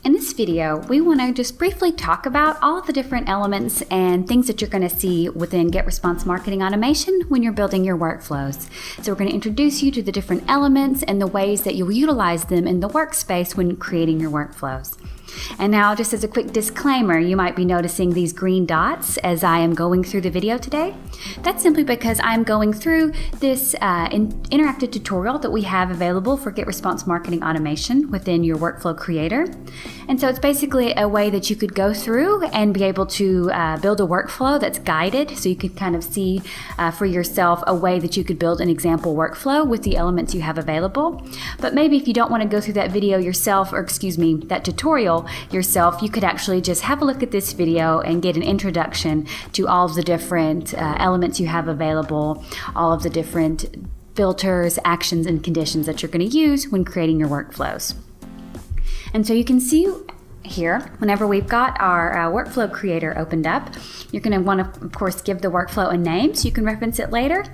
In this video, we want to just briefly talk about all of the different elements and things that you're going to see within GetResponse Marketing Automation when you're building your workflows. So we're going to introduce you to the different elements and the ways that you'll utilize them in the workspace when creating your workflows. And now, just as a quick disclaimer, you might be noticing these green dots as I am going through the video today. That's simply because I'm going through this interactive tutorial that we have available for GetResponse Marketing Automation within your workflow creator. And so it's basically a way that you could go through and be able to build a workflow that's guided, so you could kind of see for yourself a way that you could build an example workflow with the elements you have available. But maybe if you don't want to go through that video yourself, or that tutorial yourself, you could actually just have a look at this video and get an introduction to all of the different elements you have available, all of the different filters, actions, and conditions that you're going to use when creating your workflows. And so you can see here, whenever we've got our workflow creator opened up, you're going to want to, of course, give the workflow a name so you can reference it later.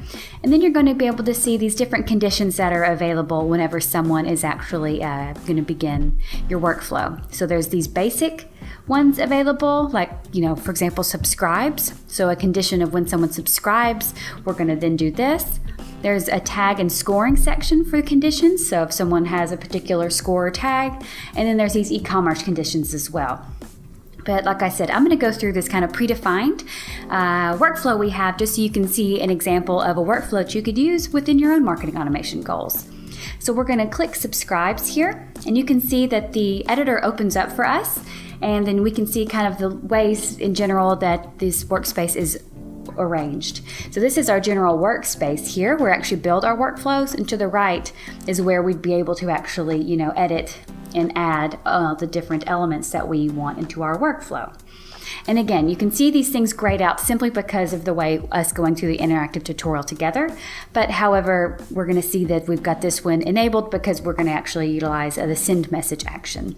And then you're going to be able to see these different conditions that are available whenever someone is actually going to begin your workflow. So there's these basic ones available, like, for example, subscribes. So a condition of when someone subscribes, we're going to then do this. There's a tag and scoring section for conditions, so if someone has a particular score or tag, and then there's these e-commerce conditions as well. But like I said, I'm going to go through this kind of predefined workflow we have, just so you can see an example of a workflow that you could use within your own marketing automation goals. So we're going to click subscribes here, and you can see that the editor opens up for us, and then we can see kind of the ways in general that this workspace is arranged. So this is our general workspace here. We actually build our workflows, and to the right is where we'd be able to actually, edit and add the different elements that we want into our workflow. And again, you can see these things grayed out simply because of the way us going through the interactive tutorial together. But however, we're going to see that we've got this one enabled because we're going to actually utilize the send message action.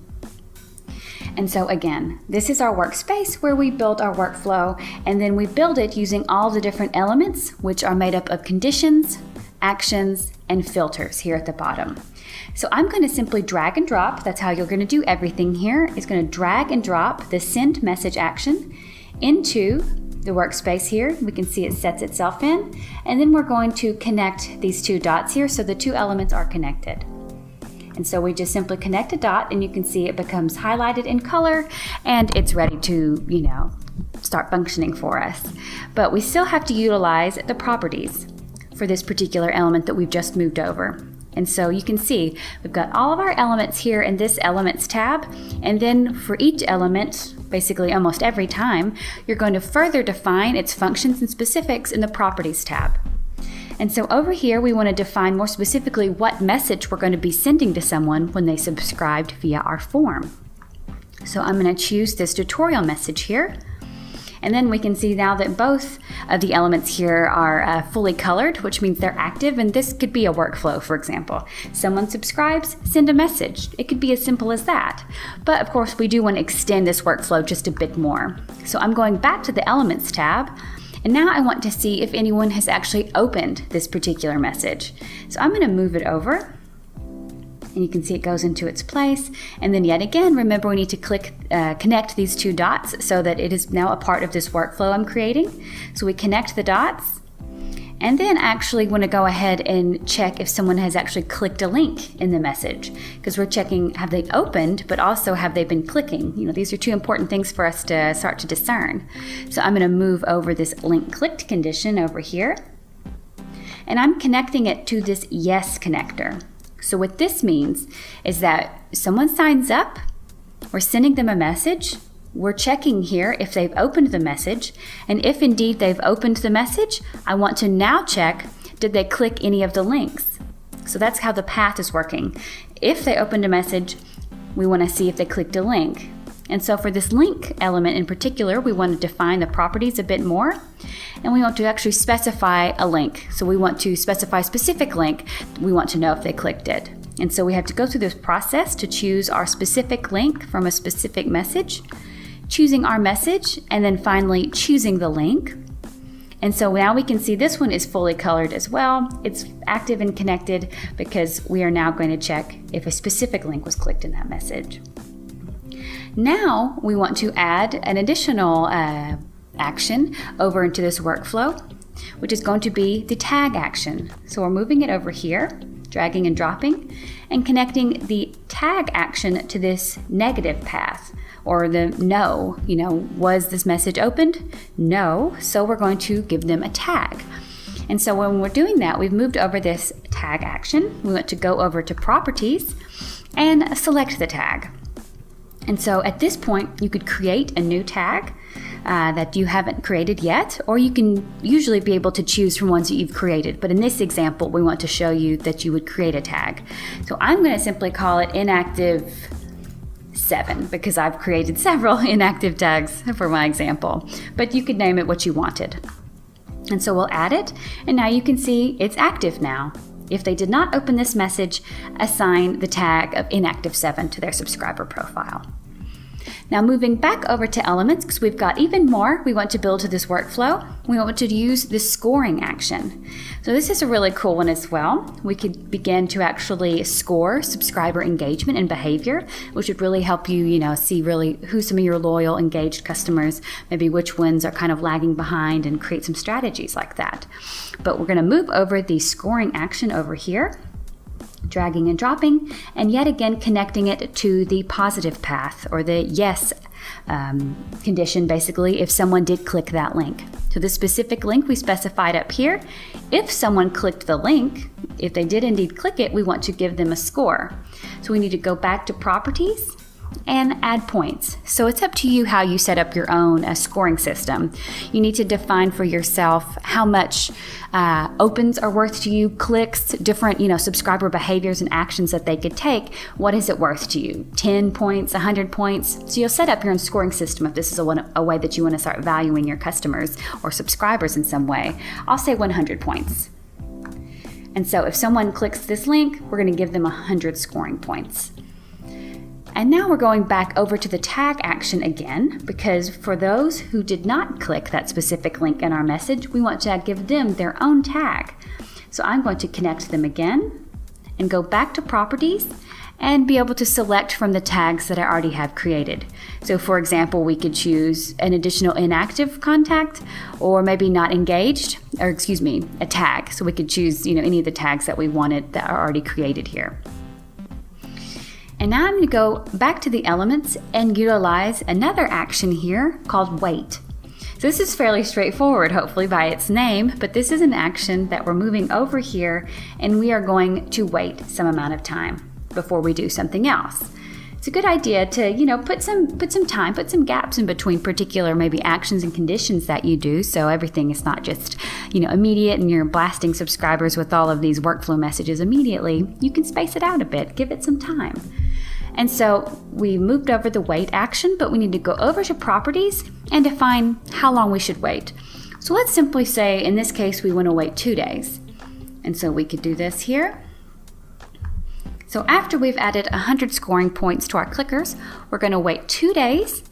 And so again, this is our workspace where we build our workflow, and then we build it using all the different elements, which are made up of conditions, actions, and filters here at the bottom. So I'm going to simply drag and drop. That's how you're going to do everything here. It's going to drag and drop the send message action into the workspace here. We can see it sets itself in, and then we're going to connect these two dots here so the two elements are connected. And so we just simply connect a dot, and you can see it becomes highlighted in color, and it's ready to, start functioning for us. But we still have to utilize the properties for this particular element that we've just moved over. And so you can see we've got all of our elements here in this Elements tab, and then for each element, basically almost every time, you're going to further define its functions and specifics in the Properties tab. And so over here, we want to define more specifically what message we're going to be sending to someone when they subscribed via our form. So I'm going to choose this tutorial message here. And then we can see now that both of the elements here are fully colored, which means they're active. And this could be a workflow, for example. Someone subscribes, send a message. It could be as simple as that. But of course, we do want to extend this workflow just a bit more. So I'm going back to the Elements tab. And now I want to see if anyone has actually opened this particular message. So I'm going to move it over, and you can see it goes into its place. And then yet again, remember, we need to connect these two dots so that it is now a part of this workflow I'm creating. So we connect the dots, and then actually want to go ahead and check if someone has actually clicked a link in the message, because we're checking, have they opened, but also have they been clicking? These are two important things for us to start to discern. So I'm going to move over this link clicked condition over here, and I'm connecting it to this yes connector. So what this means is that someone signs up, we're sending them a message, we're checking here if they've opened the message, and if indeed they've opened the message, I want to now check, did they click any of the links? So that's how the path is working. If they opened a message, we want to see if they clicked a link. And so for this link element in particular, we want to define the properties a bit more, and we want to actually specify a link. So we want to specify a specific link. We want to know if they clicked it. And so we have to go through this process to choose our specific link from a specific message, choosing our message, and then finally choosing the link. And so now we can see this one is fully colored as well. It's active and connected because we are now going to check if a specific link was clicked in that message. Now we want to add an additional action over into this workflow, which is going to be the tag action. So we're moving it over here, dragging and dropping, and connecting the tag action to this negative path, or the no. Was this message opened? No. So we're going to give them a tag. And so when we're doing that, we've moved over this tag action. We want to go over to properties and select the tag. And so at this point, you could create a new tag that you haven't created yet, or you can usually be able to choose from ones that you've created. But in this example, we want to show you that you would create a tag. So I'm going to simply call it inactive 7 because I've created several inactive tags for my example, but you could name it what you wanted. And so we'll add it, and now you can see it's active now. If they did not open this message, assign the tag of inactive 7 to their subscriber profile. Now moving back over to elements, because we've got even more we want to build to this workflow, we want to use this scoring action. So this is a really cool one as well. We could begin to actually score subscriber engagement and behavior, which would really help you, see really who some of your loyal, engaged customers, maybe which ones are kind of lagging behind, and create some strategies like that. But we're going to move over the scoring action over here, dragging and dropping, and yet again connecting it to the positive path, or the yes condition, basically, if someone did click that link. So the specific link we specified up here, if someone clicked the link, if they did indeed click it, we want to give them a score. So we need to go back to properties and add points. So it's up to you how you set up your own scoring system. You need to define for yourself how much opens are worth to you, clicks, different subscriber behaviors and actions that they could take. What is it worth to you? 10 points, 100 points? So you'll set up your own scoring system if this is a way that you want to start valuing your customers or subscribers in some way. I'll say 100 points. And so if someone clicks this link, we're going to give them 100 scoring points. And now we're going back over to the tag action again, because for those who did not click that specific link in our message, we want to give them their own tag. So I'm going to connect them again and go back to properties and be able to select from the tags that I already have created. So for example, we could choose an additional inactive contact, or maybe not engaged, or a tag. So we could choose any of the tags that we wanted that are already created here. And now I'm going to go back to the elements and utilize another action here called wait. So this is fairly straightforward, hopefully by its name, but this is an action that we're moving over here, and we are going to wait some amount of time before we do something else. It's a good idea to, put some time, put some gaps in between particular maybe actions and conditions that you do, so everything is not just, immediate and you're blasting subscribers with all of these workflow messages immediately. You can space it out a bit, give it some time. And so we moved over the wait action, but we need to go over to properties and define how long we should wait. So let's simply say, in this case, we want to wait 2 days. And so we could do this here. So after we've added 100 scoring points to our clickers, we're going to wait 2 days,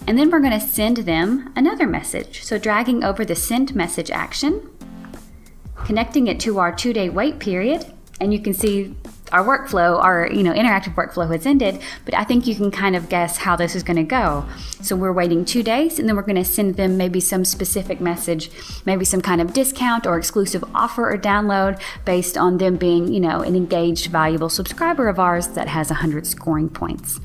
and then we're going to send them another message. So dragging over the send message action, connecting it to our 2-day wait period, and you can see our workflow, our interactive workflow has ended, but I think you can kind of guess how this is going to go. So we're waiting 2 days, and then we're going to send them maybe some specific message, maybe some kind of discount or exclusive offer or download based on them being, an engaged, valuable subscriber of ours that has 100 scoring points.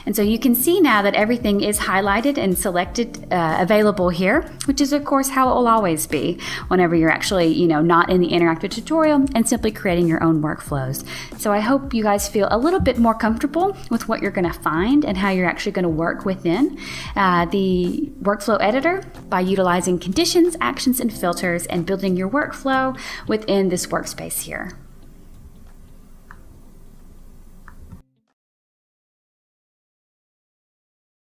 And so you can see now that everything is highlighted and selected, available here, which is of course how it will always be whenever you're actually, not in the interactive tutorial and simply creating your own workflows. So I hope you guys feel a little bit more comfortable with what you're going to find and how you're actually going to work within the workflow editor by utilizing conditions, actions, and filters and building your workflow within this workspace here.